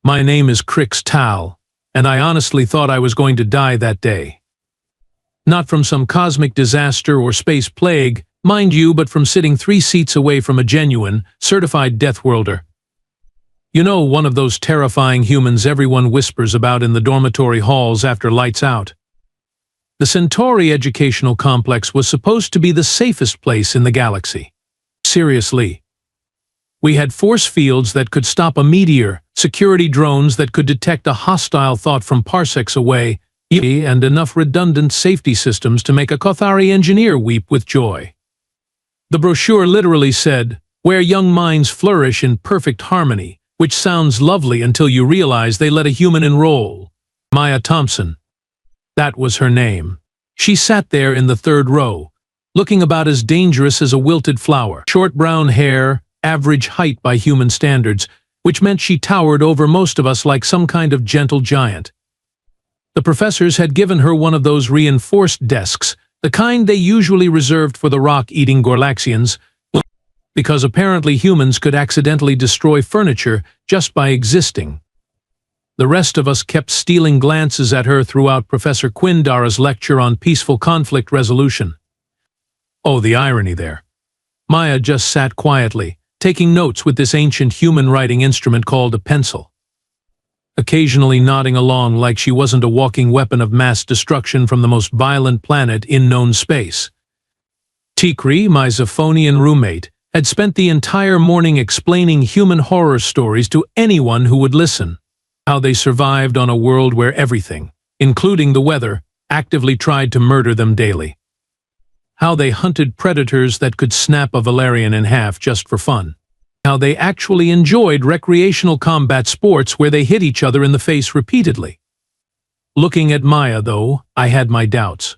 My name is Crix Tal, and I honestly thought I was going to die that day. Not from some cosmic disaster or space plague, mind you, but from sitting 3 seats away from a genuine, certified Deathworlder. You know, one of those terrifying humans everyone whispers about in the dormitory halls after lights out. The Centauri Educational Complex was supposed to be the safest place in the galaxy. Seriously. We had force fields that could stop a meteor, security drones that could detect a hostile thought from parsecs away, and enough redundant safety systems to make a Kothari engineer weep with joy. The brochure literally said, "Where young minds flourish in perfect harmony," which sounds lovely until you realize they let a human enroll. Maya Thompson. That was her name. She sat there in the 3rd row, looking about as dangerous as a wilted flower. Short brown hair, average height by human standards, which meant she towered over most of us like some kind of gentle giant. The professors had given her one of those reinforced desks, the kind they usually reserved for the rock-eating Gorlaxians, because apparently humans could accidentally destroy furniture just by existing. The rest of us kept stealing glances at her throughout Professor Quindara's lecture on peaceful conflict resolution. Oh, the irony there. Maya just sat quietly, taking notes with this ancient human writing instrument called a pencil, occasionally nodding along like she wasn't a walking weapon of mass destruction from the most violent planet in known space. Tikri, my Zephonian roommate, had spent the entire morning explaining human horror stories to anyone who would listen. How they survived on a world where everything, including the weather, actively tried to murder them daily. How they hunted predators that could snap a Valerian in half just for fun. How they actually enjoyed recreational combat sports where they hit each other in the face repeatedly. Looking at Maya, though, I had my doubts.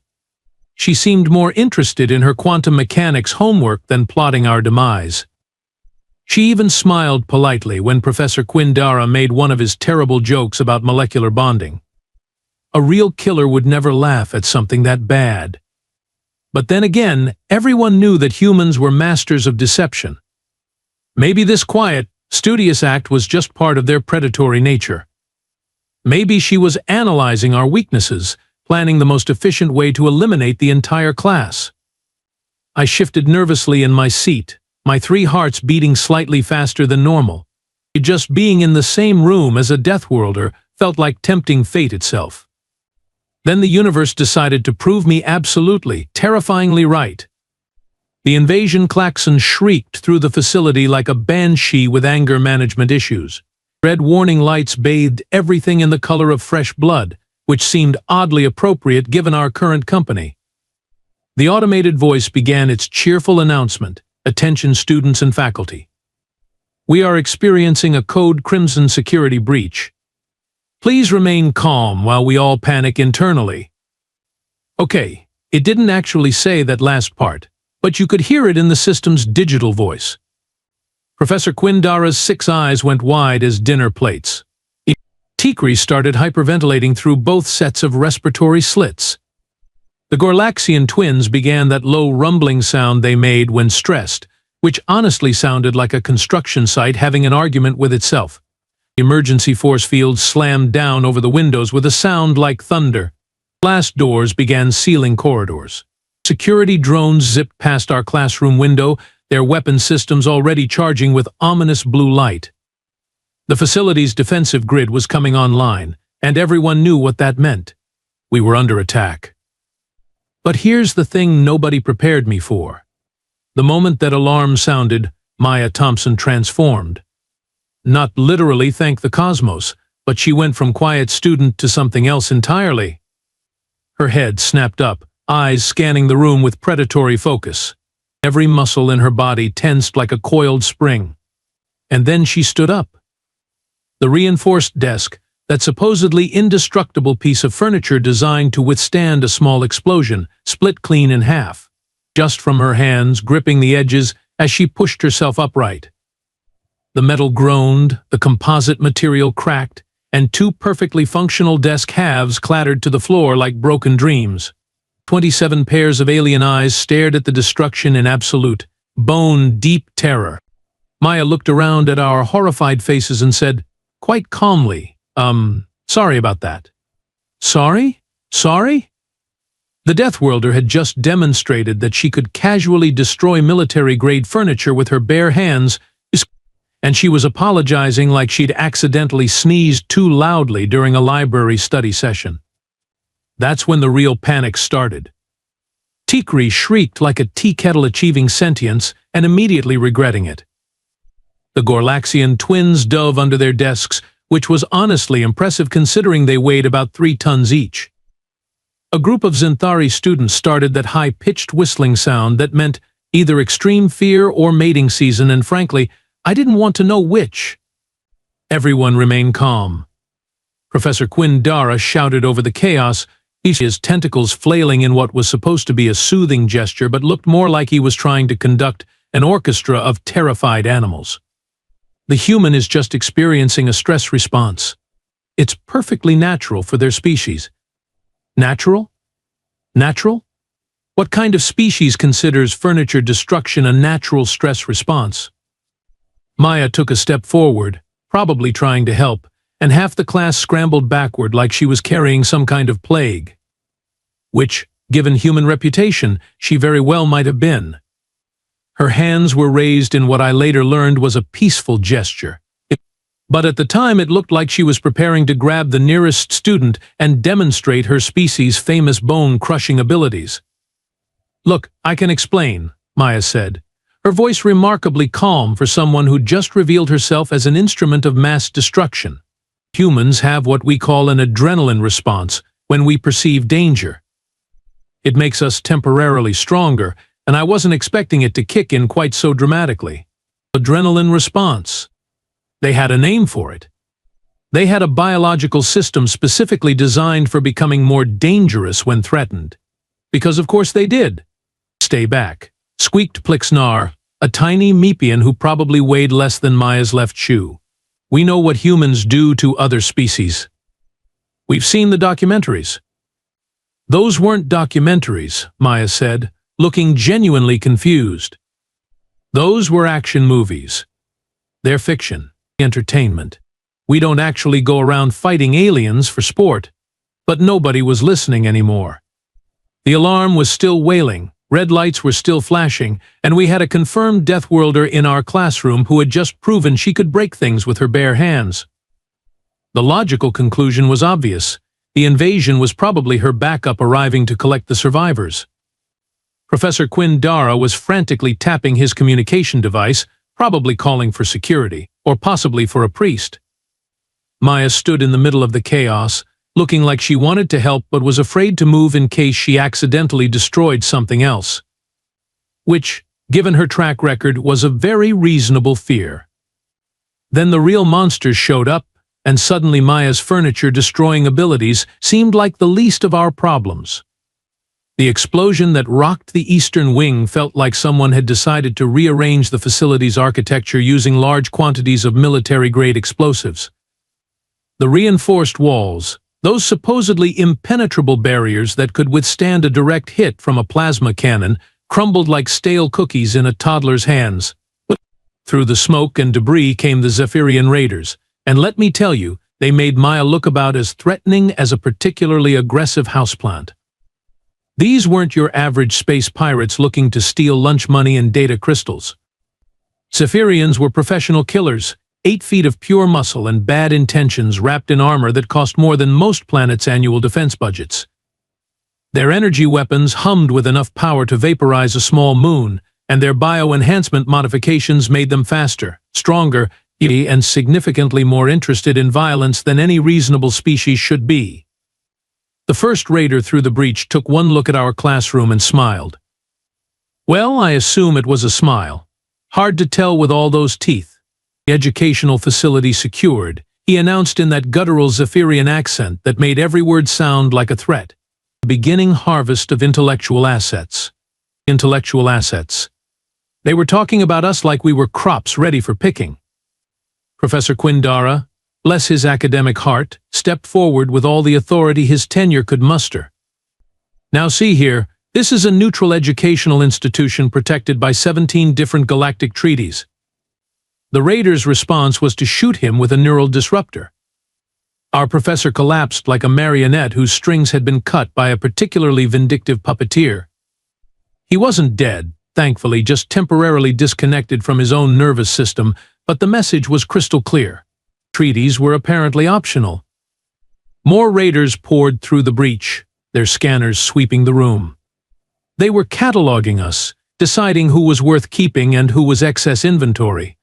She seemed more interested in her quantum mechanics homework than plotting our demise. She even smiled politely when Professor Quindara made one of his terrible jokes about molecular bonding. A real killer would never laugh at something that bad. But then again, everyone knew that humans were masters of deception. Maybe this quiet, studious act was just part of their predatory nature. Maybe she was analyzing our weaknesses, planning the most efficient way to eliminate the entire class. I shifted nervously in my seat, my 3 hearts beating slightly faster than normal. Just being in the same room as a Deathworlder felt like tempting fate itself. Then the universe decided to prove me absolutely, terrifyingly right. The invasion klaxon shrieked through the facility like a banshee with anger management issues. Red warning lights bathed everything in the color of fresh blood, which seemed oddly appropriate given our current company. The automated voice began its cheerful announcement. Attention students and faculty. We are experiencing a Code Crimson security breach. Please remain calm while we all panic internally. Okay, it didn't actually say that last part, but you could hear it in the system's digital voice. Professor Quindara's 6 eyes went wide as dinner plates. Tikri started hyperventilating through both sets of respiratory slits. The Gorlaxian twins began that low rumbling sound they made when stressed, which honestly sounded like a construction site having an argument with itself. The emergency force field slammed down over the windows with a sound like thunder. Glass doors began sealing corridors. Security drones zipped past our classroom window, their weapon systems already charging with ominous blue light. The facility's defensive grid was coming online, and everyone knew what that meant. We were under attack. But here's the thing nobody prepared me for. The moment that alarm sounded, Maya Thompson transformed. Not literally, thank the cosmos, but she went from quiet student to something else entirely. Her head snapped up, eyes scanning the room with predatory focus. Every muscle in her body tensed like a coiled spring. And then she stood up. The reinforced desk, that supposedly indestructible piece of furniture designed to withstand a small explosion, split clean in half, just from her hands gripping the edges as she pushed herself upright. The metal groaned, the composite material cracked, and 2 perfectly functional desk halves clattered to the floor like broken dreams. 27 pairs of alien eyes stared at the destruction in absolute, bone-deep terror. Maya looked around at our horrified faces and said, quite calmly, sorry about that. Sorry? Sorry? The Deathworlder had just demonstrated that she could casually destroy military-grade furniture with her bare hands, and she was apologizing like she'd accidentally sneezed too loudly during a library study session. That's when the real panic started. Tikri shrieked like a tea kettle achieving sentience and immediately regretting it. The Gorlaxian twins dove under their desks, which was honestly impressive considering they weighed about 3 tons each. A group of Zinthari students started that high-pitched whistling sound that meant either extreme fear or mating season, and frankly, I didn't want to know which. Everyone remained calm. Professor Quindara shouted over the chaos, his tentacles flailing in what was supposed to be a soothing gesture but looked more like he was trying to conduct an orchestra of terrified animals. The human is just experiencing a stress response. It's perfectly natural for their species. Natural? Natural? What kind of species considers furniture destruction a natural stress response? Maya took a step forward, probably trying to help, and half the class scrambled backward like she was carrying some kind of plague. Which, given human reputation, she very well might have been. Her hands were raised in what I later learned was a peaceful gesture. But at the time it looked like she was preparing to grab the nearest student and demonstrate her species' famous bone-crushing abilities. "Look, I can explain," Maya said, her voice remarkably calm for someone who'd just revealed herself as an instrument of mass destruction. Humans have what we call an adrenaline response when we perceive danger. It makes us temporarily stronger, and I wasn't expecting it to kick in quite so dramatically. Adrenaline response. They had a name for it. They had a biological system specifically designed for becoming more dangerous when threatened. Because of course they did. "Stay back," squeaked Plixnar, a tiny Meepian who probably weighed less than Maya's left shoe. "We know what humans do to other species. We've seen the documentaries." "Those weren't documentaries," Maya said, looking genuinely confused. "Those were action movies. They're fiction. Entertainment. We don't actually go around fighting aliens for sport." But nobody was listening anymore. The alarm was still wailing, red lights were still flashing, and we had a confirmed Deathworlder in our classroom who had just proven she could break things with her bare hands. The logical conclusion was obvious. The invasion was probably her backup arriving to collect the survivors. Professor Quindara was frantically tapping his communication device, probably calling for security, or possibly for a priest. Maya stood in the middle of the chaos, looking like she wanted to help but was afraid to move in case she accidentally destroyed something else. Which, given her track record, was a very reasonable fear. Then the real monsters showed up, and suddenly Maya's furniture-destroying abilities seemed like the least of our problems. The explosion that rocked the eastern wing felt like someone had decided to rearrange the facility's architecture using large quantities of military-grade explosives. The reinforced walls, those supposedly impenetrable barriers that could withstand a direct hit from a plasma cannon, crumbled like stale cookies in a toddler's hands. Through the smoke and debris came the Zephyrian raiders, and let me tell you, they made Maya look about as threatening as a particularly aggressive houseplant. These weren't your average space pirates looking to steal lunch money and data crystals. Zephyrians were professional killers, 8 feet of pure muscle and bad intentions wrapped in armor that cost more than most planets' annual defense budgets. Their energy weapons hummed with enough power to vaporize a small moon, and their bioenhancement modifications made them faster, stronger, and significantly more interested in violence than any reasonable species should be. The first raider through the breach took one look at our classroom and smiled. Well, I assume it was a smile. Hard to tell with all those teeth. The educational facility secured, he announced in that guttural Zephyrian accent that made every word sound like a threat. The beginning harvest of intellectual assets. Intellectual assets. They were talking about us like we were crops ready for picking. Professor Quindara, bless his academic heart, stepped forward with all the authority his tenure could muster. "Now see here, this is a neutral educational institution protected by 17 different galactic treaties. The raider's response was to shoot him with a neural disruptor. Our professor collapsed like a marionette whose strings had been cut by a particularly vindictive puppeteer. He wasn't dead, thankfully, just temporarily disconnected from his own nervous system, but the message was crystal clear. Treaties were apparently optional. More raiders poured through the breach, their scanners sweeping the room. They were cataloging us, deciding who was worth keeping and who was excess inventory.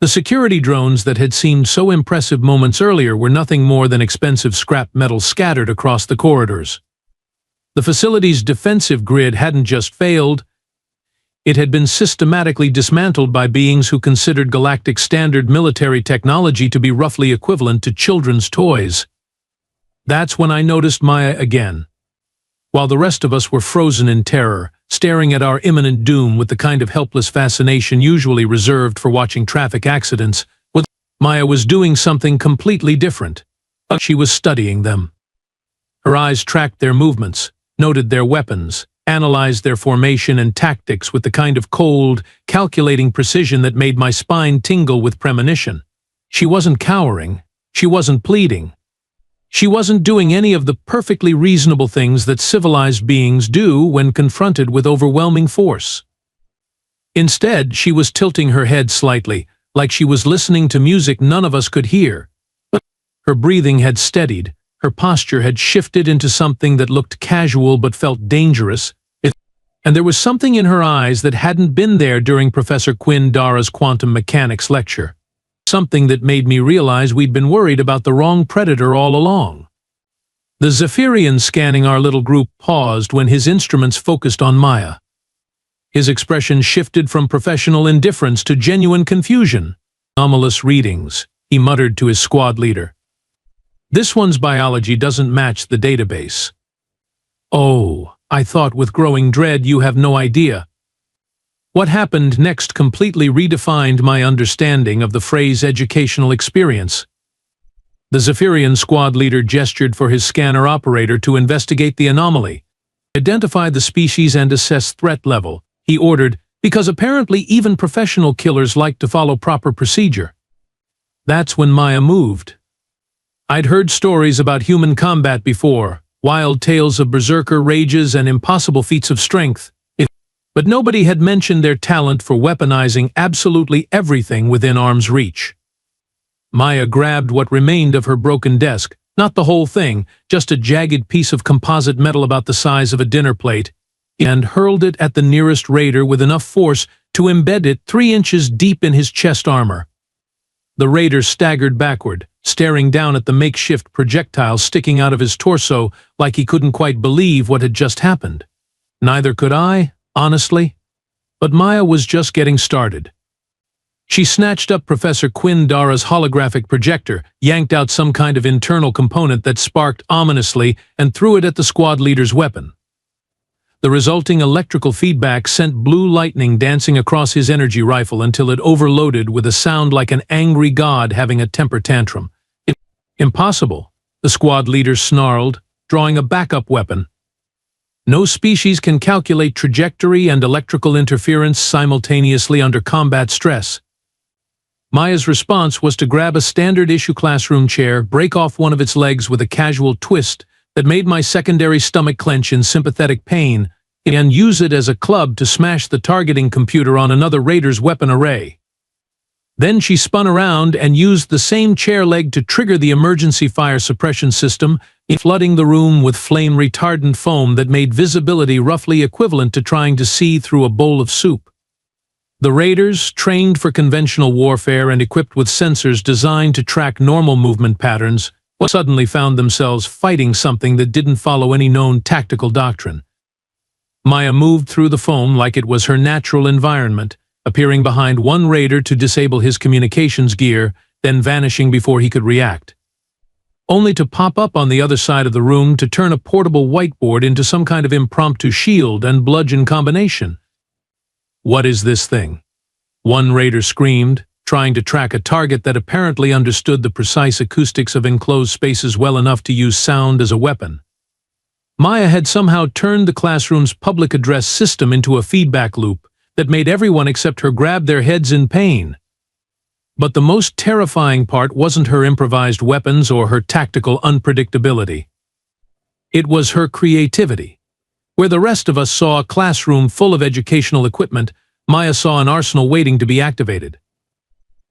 The security drones that had seemed so impressive moments earlier were nothing more than expensive scrap metal scattered across the corridors. The facility's defensive grid hadn't just failed, it had been systematically dismantled by beings who considered galactic standard military technology to be roughly equivalent to children's toys. That's when I noticed Maya again. While the rest of us were frozen in terror, staring at our imminent doom with the kind of helpless fascination usually reserved for watching traffic accidents, Maya was doing something completely different. She was studying them. Her eyes tracked their movements, noted their weapons, analyzed their formation and tactics with the kind of cold, calculating precision that made my spine tingle with premonition. She wasn't cowering. She wasn't pleading. She wasn't doing any of the perfectly reasonable things that civilized beings do when confronted with overwhelming force. Instead, she was tilting her head slightly, like she was listening to music none of us could hear. Her breathing had steadied, her posture had shifted into something that looked casual but felt dangerous, and there was something in her eyes that hadn't been there during Professor Quinn Dara's quantum mechanics lecture. Something that made me realize we'd been worried about the wrong predator all along. The Zephyrian scanning our little group paused when his instruments focused on Maya. His expression shifted from professional indifference to genuine confusion. Anomalous readings, he muttered to his squad leader. This one's biology doesn't match the database. Oh, I thought with growing dread you have no idea. What happened next completely redefined my understanding of the phrase educational experience. The Zephyrian squad leader gestured for his scanner operator to investigate the anomaly, identify the species and assess threat level, he ordered, because apparently even professional killers like to follow proper procedure. That's when Maya moved. I'd heard stories about human combat before, wild tales of berserker rages and impossible feats of strength. But nobody had mentioned their talent for weaponizing absolutely everything within arm's reach. Maya grabbed what remained of her broken desk, not the whole thing, just a jagged piece of composite metal about the size of a dinner plate, and hurled it at the nearest raider with enough force to embed it 3 inches deep in his chest armor. The raider staggered backward, staring down at the makeshift projectile sticking out of his torso like he couldn't quite believe what had just happened. Neither could I, honestly, but Maya was just getting started. She snatched up Professor Quinn Dara's holographic projector, yanked out some kind of internal component that sparked ominously, and threw it at the squad leader's weapon. The resulting electrical feedback sent blue lightning dancing across his energy rifle until it overloaded with a sound like an angry god having a temper tantrum. Impossible, the squad leader snarled, drawing a backup weapon. No species can calculate trajectory and electrical interference simultaneously under combat stress. Maya's response was to grab a standard-issue classroom chair, break off one of its legs with a casual twist that made my secondary stomach clench in sympathetic pain, and use it as a club to smash the targeting computer on another raider's weapon array. Then she spun around and used the same chair leg to trigger the emergency fire suppression system, flooding the room with flame-retardant foam that made visibility roughly equivalent to trying to see through a bowl of soup. The raiders, trained for conventional warfare and equipped with sensors designed to track normal movement patterns, suddenly found themselves fighting something that didn't follow any known tactical doctrine. Maya moved through the foam like it was her natural environment, appearing behind one raider to disable his communications gear, then vanishing before he could react. Only to pop up on the other side of the room to turn a portable whiteboard into some kind of impromptu shield and bludgeon combination. What is this thing? One raider screamed, trying to track a target that apparently understood the precise acoustics of enclosed spaces well enough to use sound as a weapon. Maya had somehow turned the classroom's public address system into a feedback loop that made everyone except her grab their heads in pain. But the most terrifying part wasn't her improvised weapons or her tactical unpredictability. It was her creativity. Where the rest of us saw a classroom full of educational equipment, Maya saw an arsenal waiting to be activated.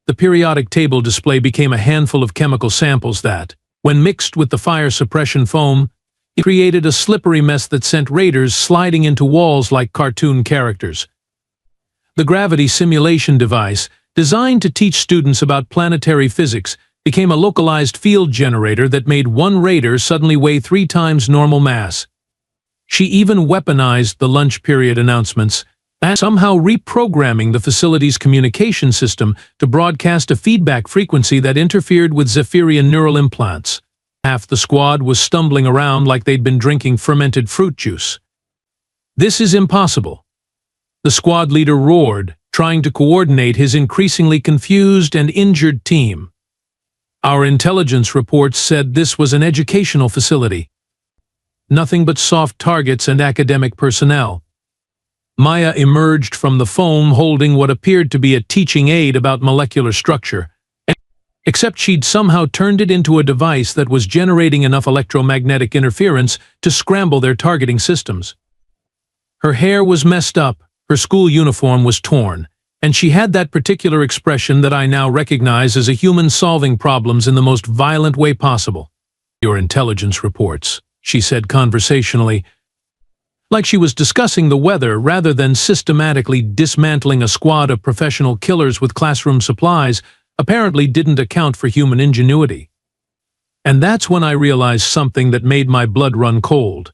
The periodic table display became a handful of chemical samples that, when mixed with the fire suppression foam, it created a slippery mess that sent raiders sliding into walls like cartoon characters. The gravity simulation device, designed to teach students about planetary physics, became a localized field generator that made one raider suddenly weigh 3 times normal mass. She even weaponized the lunch period announcements, and somehow reprogramming the facility's communication system to broadcast a feedback frequency that interfered with Zephyrian neural implants. Half the squad was stumbling around like they'd been drinking fermented fruit juice. "This is impossible," the squad leader roared, trying to coordinate his increasingly confused and injured team. "Our intelligence reports said this was an educational facility. Nothing but soft targets and academic personnel." Maya emerged from the foam holding what appeared to be a teaching aid about molecular structure, except she'd somehow turned it into a device that was generating enough electromagnetic interference to scramble their targeting systems. Her hair was messed up, her school uniform was torn, and she had that particular expression that I now recognize as a human solving problems in the most violent way possible. "Your intelligence reports," she said conversationally, like she was discussing the weather rather than systematically dismantling a squad of professional killers with classroom supplies, apparently didn't account for human ingenuity. And that's when I realized something that made my blood run cold.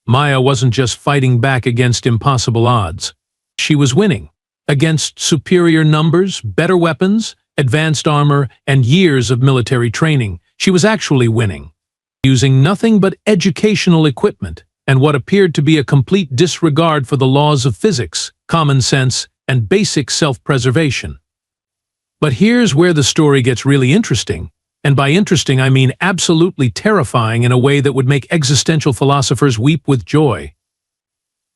Maya wasn't just fighting back against impossible odds. She was winning. Against superior numbers, better weapons, advanced armor, and years of military training, she was actually winning. Using nothing but educational equipment and what appeared to be a complete disregard for the laws of physics, common sense, and basic self-preservation. But here's where the story gets really interesting, and by interesting I mean absolutely terrifying in a way that would make existential philosophers weep with joy.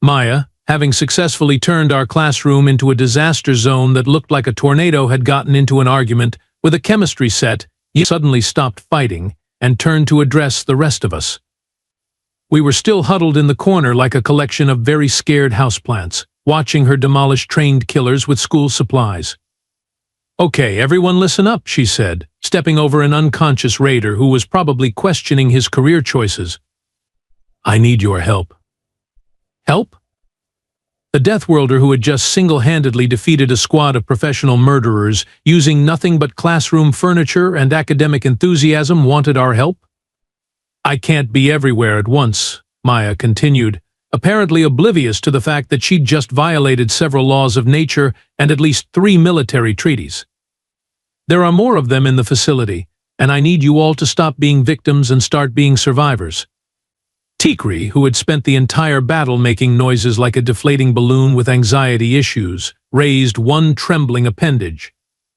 Maya, having successfully turned our classroom into a disaster zone that looked like a tornado had gotten into an argument with a chemistry set, suddenly stopped fighting and turned to address the rest of us. We were still huddled in the corner like a collection of very scared houseplants, watching her demolish trained killers with school supplies. "Okay, everyone listen up," she said, stepping over an unconscious raider who was probably questioning his career choices. "I need your help." "Help?" The Deathworlder, who had just single-handedly defeated a squad of professional murderers using nothing but classroom furniture and academic enthusiasm, wanted our help. "I can't be everywhere at once," Maya continued, apparently oblivious to the fact that she'd just violated several laws of nature and at least 3 military treaties. "There are more of them in the facility, and I need you all to stop being victims and start being survivors." Tikri, who had spent the entire battle making noises like a deflating balloon with anxiety issues, raised one trembling appendage.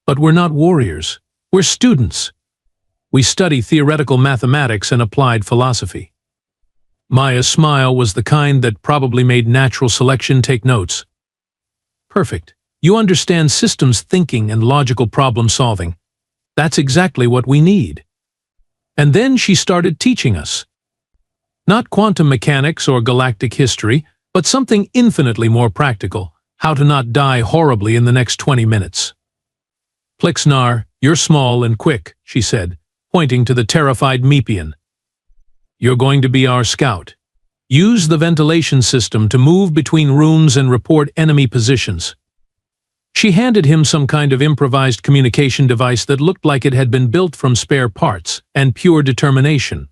"But we're not warriors. We're students. We study theoretical mathematics and applied philosophy." Maya's smile was the kind that probably made natural selection take notes. "Perfect. You understand systems thinking and logical problem solving. That's exactly what we need." And then she started teaching us. Not quantum mechanics or galactic history, but something infinitely more practical: how to not die horribly in the next 20 minutes. "Plixnar, you're small and quick," she said, pointing to the terrified Meepian. "You're going to be our scout. Use the ventilation system to move between rooms and report enemy positions." She handed him some kind of improvised communication device that looked like it had been built from spare parts and pure determination.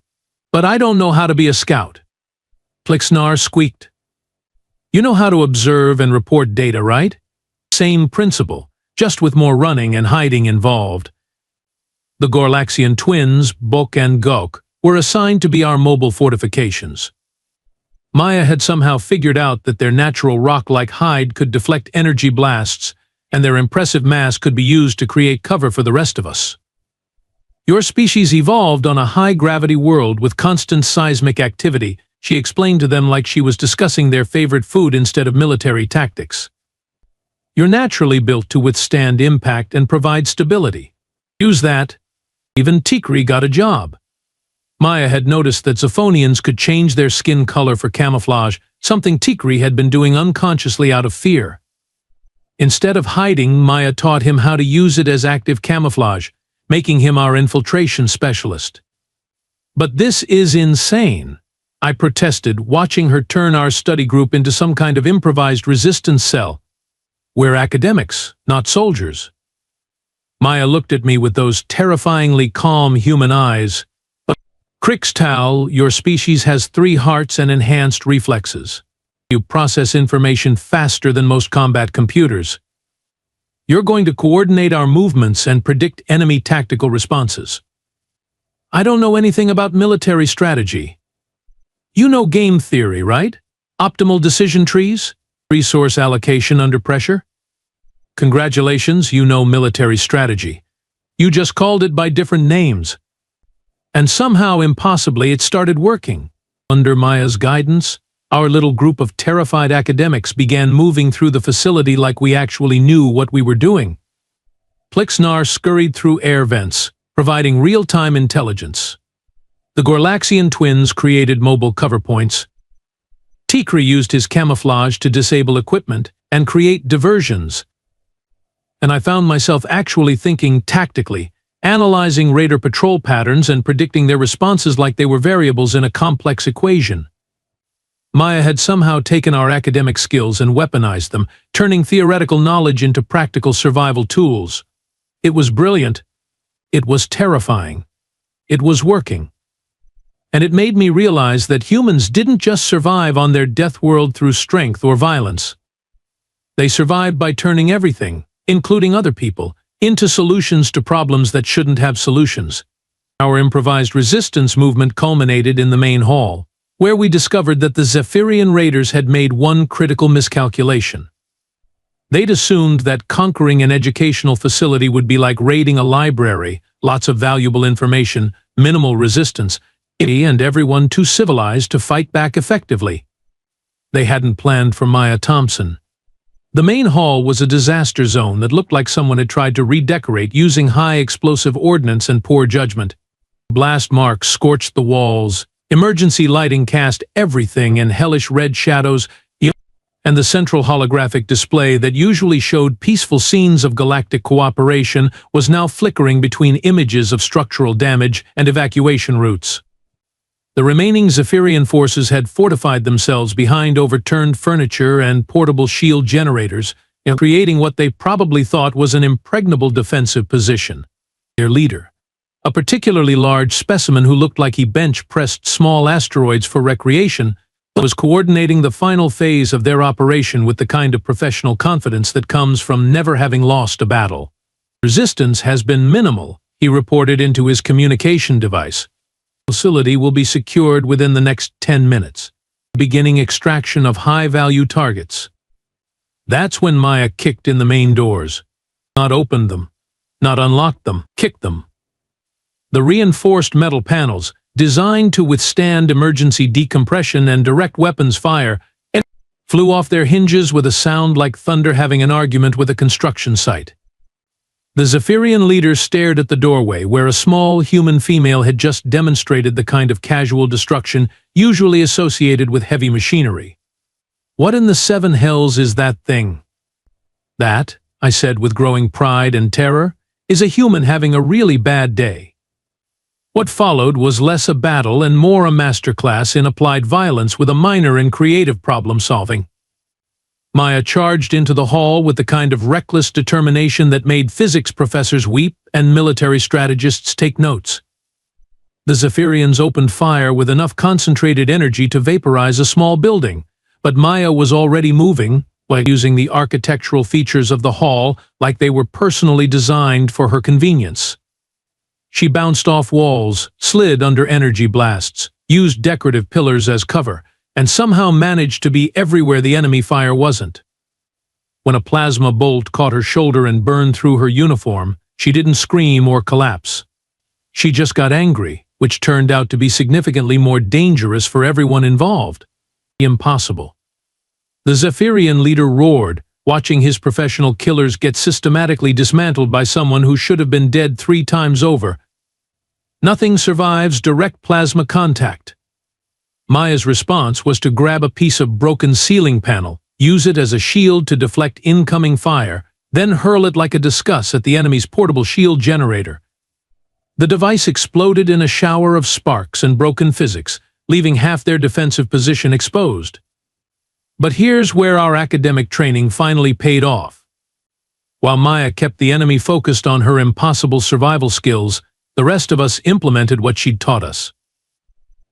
"But I don't know how to be a scout." Plixnar squeaked. "You know how to observe and report data, right? Same principle, just with more running and hiding involved." The Gorlaxian twins, Bok and Gok, were assigned to be our mobile fortifications. Maya had somehow figured out that their natural rock-like hide could deflect energy blasts, and their impressive mass could be used to create cover for the rest of us. "Your species evolved on a high-gravity world with constant seismic activity," she explained to them like she was discussing their favorite food instead of military tactics. You're naturally built to withstand impact and provide stability. Use that. Even Tikri got a job. Maya had noticed that Zophonians could change their skin color for camouflage, something Tikri had been doing unconsciously out of fear. Instead of hiding, Maya taught him how to use it as active camouflage, making him our infiltration specialist. But this is insane, I protested, watching her turn our study group into some kind of improvised resistance cell. We're academics, not soldiers. Maya looked at me with those terrifyingly calm human eyes. Crixtal, your species has 3 hearts and enhanced reflexes. You process information faster than most combat computers. You're going to coordinate our movements and predict enemy tactical responses. I don't know anything about military strategy. You know game theory, right? Optimal decision trees? Resource allocation under pressure? Congratulations, you know military strategy. You just called it by different names. And somehow, impossibly, it started working. Under Maya's guidance, our little group of terrified academics began moving through the facility like we actually knew what we were doing. Plixnar scurried through air vents, providing real-time intelligence. The Gorlaxian twins created mobile cover points. Tikri used his camouflage to disable equipment and create diversions. And I found myself actually thinking tactically, analyzing radar patrol patterns and predicting their responses like they were variables in a complex equation. Maya had somehow taken our academic skills and weaponized them, turning theoretical knowledge into practical survival tools. It was brilliant. It was terrifying. It was working. And it made me realize that humans didn't just survive on their death world through strength or violence. They survived by turning everything, including other people, into solutions to problems that shouldn't have solutions. Our improvised resistance movement culminated in the main hall, where we discovered that the Zephyrian raiders had made one critical miscalculation. They'd assumed that conquering an educational facility would be like raiding a library, lots of valuable information, minimal resistance, and everyone too civilized to fight back effectively. They hadn't planned for Maya Thompson. The main hall was a disaster zone that looked like someone had tried to redecorate using high explosive ordnance and poor judgment. Blast marks scorched the walls, emergency lighting cast everything in hellish red shadows, and the central holographic display that usually showed peaceful scenes of galactic cooperation was now flickering between images of structural damage and evacuation routes. The remaining Zephyrian forces had fortified themselves behind overturned furniture and portable shield generators, creating what they probably thought was an impregnable defensive position. Their leader, a particularly large specimen who looked like he bench-pressed small asteroids for recreation, was coordinating the final phase of their operation with the kind of professional confidence that comes from never having lost a battle. Resistance has been minimal, he reported into his communication device. Facility will be secured within the next 10 minutes, beginning extraction of high-value targets. That's when Maya kicked in the main doors. Not opened them, not unlocked them, kicked them. The reinforced metal panels, designed to withstand emergency decompression and direct weapons fire, flew off their hinges with a sound like thunder having an argument with a construction site. The Zephyrian leader stared at the doorway where a small human female had just demonstrated the kind of casual destruction usually associated with heavy machinery. What in the 7 hells is that thing? That, I said with growing pride and terror, is a human having a really bad day. What followed was less a battle and more a masterclass in applied violence with a minor in creative problem-solving. Maya charged into the hall with the kind of reckless determination that made physics professors weep and military strategists take notes. The Zephyrians opened fire with enough concentrated energy to vaporize a small building, but Maya was already moving, while using the architectural features of the hall like they were personally designed for her convenience. She bounced off walls, slid under energy blasts, used decorative pillars as cover, and somehow managed to be everywhere the enemy fire wasn't. When a plasma bolt caught her shoulder and burned through her uniform, she didn't scream or collapse. She just got angry, which turned out to be significantly more dangerous for everyone involved. Impossible. The Zephyrian leader roared, watching his professional killers get systematically dismantled by someone who should have been dead 3 times over. Nothing survives direct plasma contact. Maya's response was to grab a piece of broken ceiling panel, use it as a shield to deflect incoming fire, then hurl it like a discus at the enemy's portable shield generator. The device exploded in a shower of sparks and broken physics, leaving half their defensive position exposed. But here's where our academic training finally paid off. While Maya kept the enemy focused on her impossible survival skills, the rest of us implemented what she'd taught us.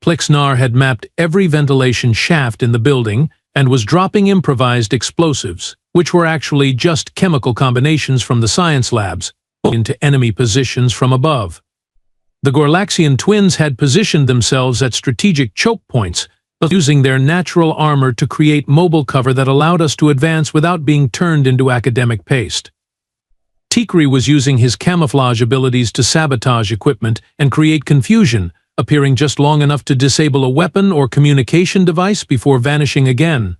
Plixnar had mapped every ventilation shaft in the building and was dropping improvised explosives, which were actually just chemical combinations from the science labs, into enemy positions from above. The Gorlaxian twins had positioned themselves at strategic choke points, using their natural armor to create mobile cover that allowed us to advance without being turned into academic paste. Tikri was using his camouflage abilities to sabotage equipment and create confusion, appearing just long enough to disable a weapon or communication device before vanishing again.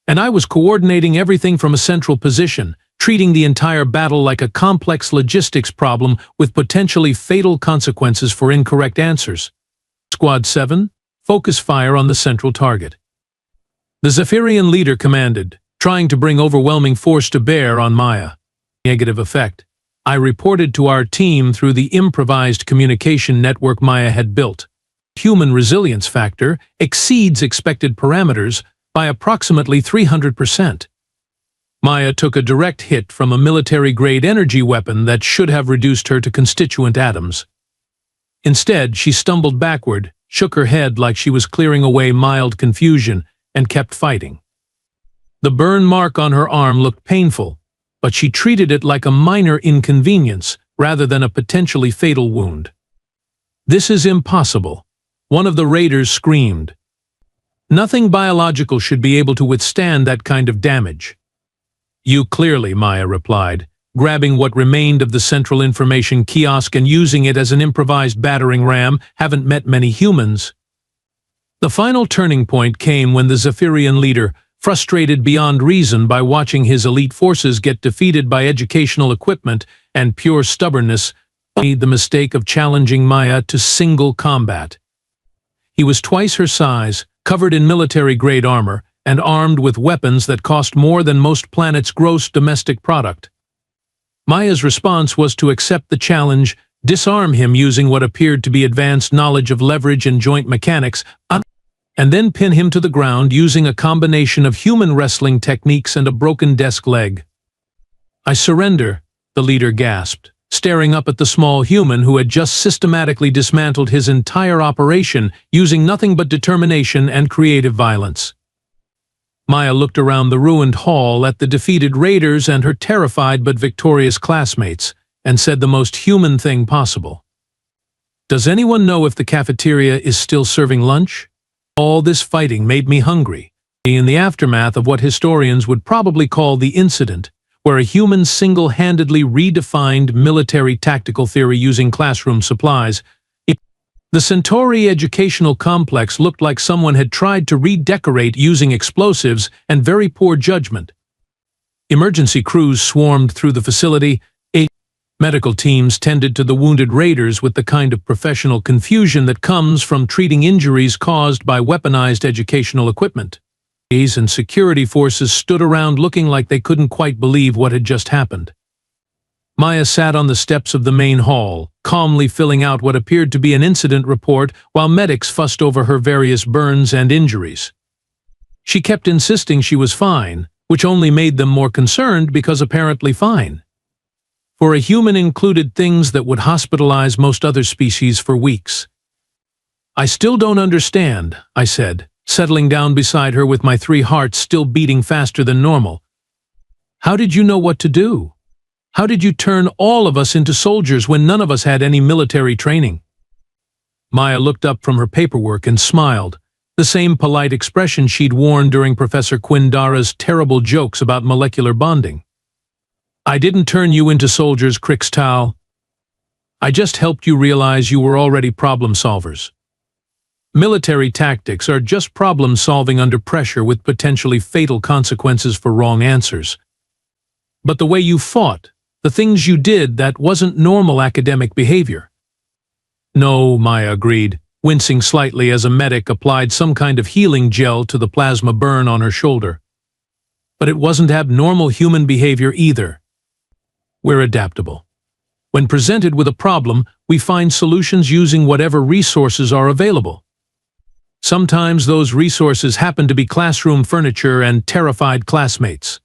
And I was coordinating everything from a central position, treating the entire battle like a complex logistics problem with potentially fatal consequences for incorrect answers. Squad 7, focus fire on the central target. The Zephyrian leader commanded, trying to bring overwhelming force to bear on Maya. Negative effect. I reported to our team through the improvised communication network Maya had built. Human resilience factor exceeds expected parameters by approximately 300%. Maya took a direct hit from a military-grade energy weapon that should have reduced her to constituent atoms. Instead, she stumbled backward, shook her head like she was clearing away mild confusion, and kept fighting. The burn mark on her arm looked painful, but she treated it like a minor inconvenience rather than a potentially fatal wound. "This is impossible," one of the raiders screamed. "Nothing biological should be able to withstand that kind of damage." "You clearly," Maya replied, grabbing what remained of the central information kiosk and using it as an improvised battering ram, "haven't met many humans." The final turning point came when the Zephyrian leader, frustrated beyond reason by watching his elite forces get defeated by educational equipment and pure stubbornness, made the mistake of challenging Maya to single combat. He was twice her size, covered in military-grade armor, and armed with weapons that cost more than most planets' gross domestic product. Maya's response was to accept the challenge, disarm him using what appeared to be advanced knowledge of leverage and joint mechanics, and then pin him to the ground using a combination of human wrestling techniques and a broken desk leg. "I surrender," the leader gasped, staring up at the small human who had just systematically dismantled his entire operation using nothing but determination and creative violence. Maya looked around the ruined hall at the defeated raiders and her terrified but victorious classmates, and said the most human thing possible. "Does anyone know if the cafeteria is still serving lunch? All this fighting made me hungry." In the aftermath of what historians would probably call the incident, where a human single-handedly redefined military tactical theory using classroom supplies, the Centauri educational complex looked like someone had tried to redecorate using explosives and very poor judgment. Emergency crews swarmed through the facility. Medical teams tended to the wounded raiders with the kind of professional confusion that comes from treating injuries caused by weaponized educational equipment. And security forces stood around looking like they couldn't quite believe what had just happened. Maya sat on the steps of the main hall, calmly filling out what appeared to be an incident report while medics fussed over her various burns and injuries. She kept insisting she was fine, which only made them more concerned because apparently fine. For a human included things that would hospitalize most other species for weeks. "I still don't understand," I said, settling down beside her with my 3 hearts still beating faster than normal. "How did you know what to do? How did you turn all of us into soldiers when none of us had any military training?" Maya looked up from her paperwork and smiled, the same polite expression she'd worn during Professor Quindara's terrible jokes about molecular bonding. "I didn't turn you into soldiers, Crixtal. I just helped you realize you were already problem solvers." Military tactics are just problem-solving under pressure with potentially fatal consequences for wrong answers. But the way you fought, the things you did, that wasn't normal academic behavior. No, Maya agreed, wincing slightly as a medic applied some kind of healing gel to the plasma burn on her shoulder. But it wasn't abnormal human behavior either. We're adaptable. When presented with a problem, we find solutions using whatever resources are available. Sometimes those resources happen to be classroom furniture and terrified classmates.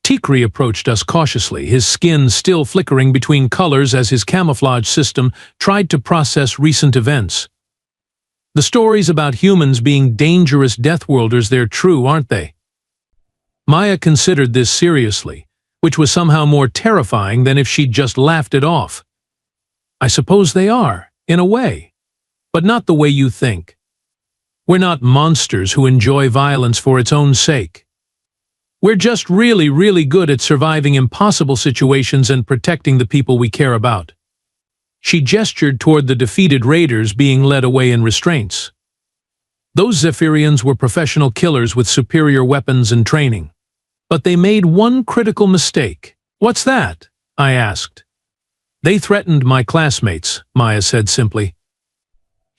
Tikri approached us cautiously, his skin still flickering between colors as his camouflage system tried to process recent events. The stories about humans being dangerous Deathworlders, they're true, aren't they? Maya considered this seriously, which was somehow more terrifying than if she'd just laughed it off. I suppose they are, in a way, but not the way you think. We're not monsters who enjoy violence for its own sake. We're just really, really good at surviving impossible situations and protecting the people we care about. She gestured toward the defeated raiders being led away in restraints. Those Zephyrians were professional killers with superior weapons and training. But they made one critical mistake. What's that? I asked. They threatened my classmates, Maya said simply.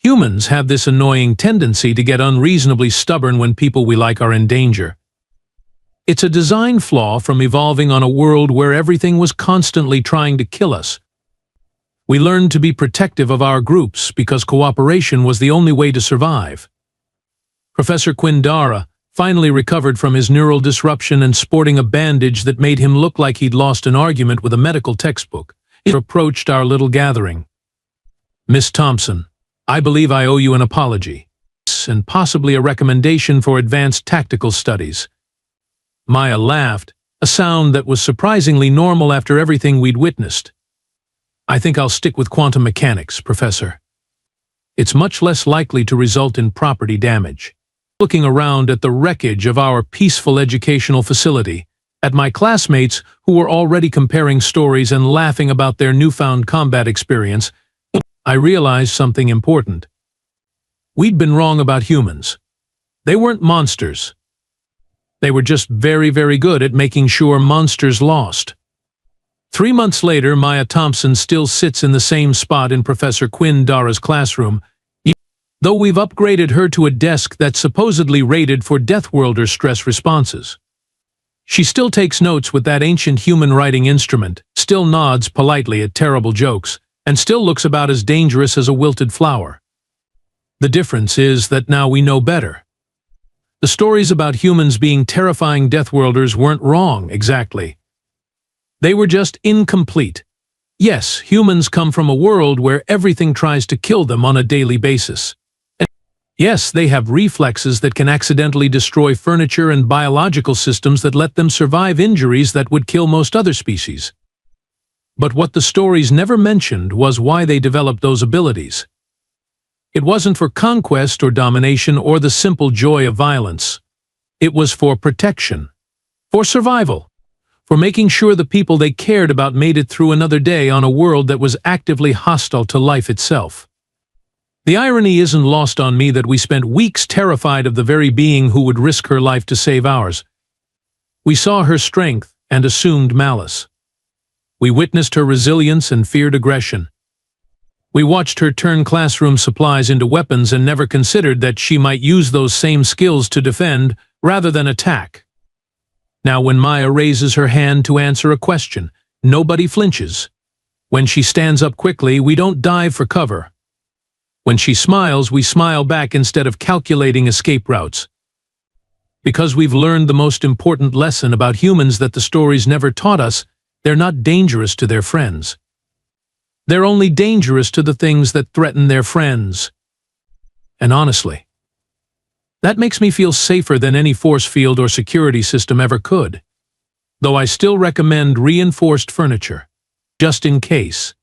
Humans have this annoying tendency to get unreasonably stubborn when people we like are in danger. It's a design flaw from evolving on a world where everything was constantly trying to kill us. We learned to be protective of our groups because cooperation was the only way to survive. Professor Quindara finally recovered from his neural disruption and sporting a bandage that made him look like he'd lost an argument with a medical textbook. He approached our little gathering. Miss Thompson, I believe I owe you an apology, and possibly a recommendation for advanced tactical studies. Maya laughed, a sound that was surprisingly normal after everything we'd witnessed. I think I'll stick with quantum mechanics, Professor. It's much less likely to result in property damage. Looking around at the wreckage of our peaceful educational facility, at my classmates who were already comparing stories and laughing about their newfound combat experience, I realized something important. We'd been wrong about humans. They weren't monsters. They were just very, very good at making sure monsters lost. 3 months later, Maya Thompson still sits in the same spot in Professor Quindara's classroom, though we've upgraded her to a desk that's supposedly rated for Deathworlder stress responses. She still takes notes with that ancient human writing instrument, still nods politely at terrible jokes, and still looks about as dangerous as a wilted flower. The difference is that now we know better. The stories about humans being terrifying Deathworlders weren't wrong, exactly. They were just incomplete. Yes, humans come from a world where everything tries to kill them on a daily basis. And yes, they have reflexes that can accidentally destroy furniture and biological systems that let them survive injuries that would kill most other species. But what the stories never mentioned was why they developed those abilities. It wasn't for conquest or domination or the simple joy of violence. It was for protection, for survival, for making sure the people they cared about made it through another day on a world that was actively hostile to life itself. The irony isn't lost on me that we spent weeks terrified of the very being who would risk her life to save ours. We saw her strength and assumed malice. We witnessed her resilience and feared aggression. We watched her turn classroom supplies into weapons and never considered that she might use those same skills to defend rather than attack. Now when Maya raises her hand to answer a question, nobody flinches. When she stands up quickly, we don't dive for cover. When she smiles, we smile back instead of calculating escape routes. Because we've learned the most important lesson about humans that the stories never taught us, they're not dangerous to their friends. They're only dangerous to the things that threaten their friends. And honestly, that makes me feel safer than any force field or security system ever could. Though I still recommend reinforced furniture, just in case.